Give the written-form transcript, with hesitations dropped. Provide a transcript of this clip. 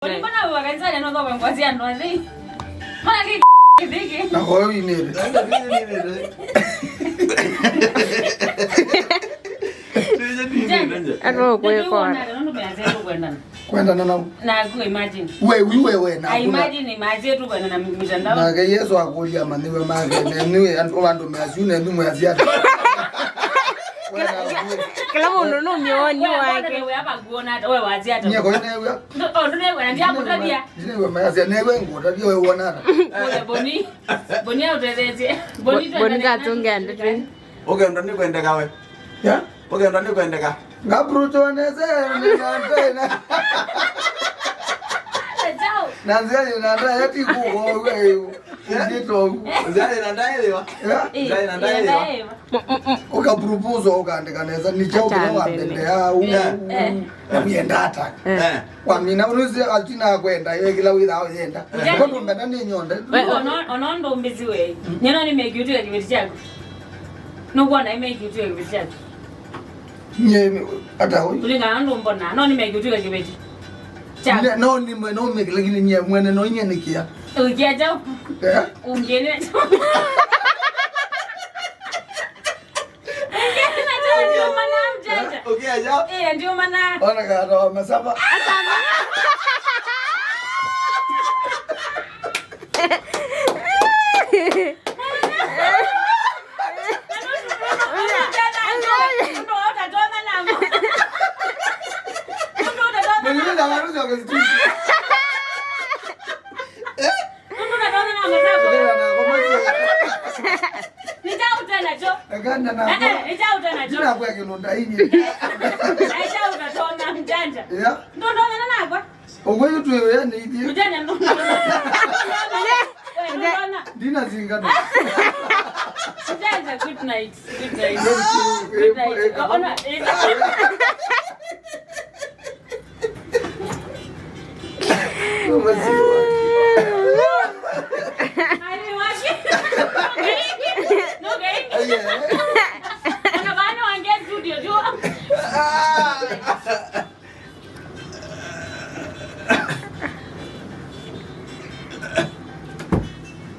Mbona wakanza ndio kwa ngwazia ndo nzi. Mbona kiki? Na kwa hiyo ni. Ano kwa. Kwenda na na ku imagine. Wewe na. Imagine maji tu kwenda na mitandao. Na ke Yesu akulia maniwe mage niwe antu bandu meazune ndu meazia. Kila mundu no myoni wake. Wewe hapa kuona wewe wazia hata. Nyeko ne wewe. Ndio wewe ndio hapo tabia. Wewe meazia ne wewe ngo tabia wewe uonana. Boni. Boni autorezie. Boni katunga ndini. Okay, ndani kwenda kawe. Ya? Okay, ndani kwenda ka. Ngabruto neze na. Nanzia nanda yati kuko wewe. Ndito. Zale nanda elewa. Zale nanda elewa. Oka propose okaandika neza nichauke na wapende au. Mienda hata. Kwa mina unuzi atina kwenda yeye kila witha yenda. Kwa ndo mbona ni nyonde. Onondo mbizi wewe. Nyona ni make you kibeti chako. No bwana make you kibeti chako. Nye hata huyu. Ulinga ndo mbona no ni make you kibeti. Chako. No ni no make lakini nye mwene no nye nikia. Ukia jao. Ungene. Okay, aja. Ndio maana. Ona kato masaba. Aganda na. Utana jo. Jina kwa kinonda hili. Utona mjanja. Ya. Ndo na nakwa. Ogwe tu wewe ni hili. Mjanja ndo. Dina zingana. Mjanja good night. Good night. Good night. Ona. No,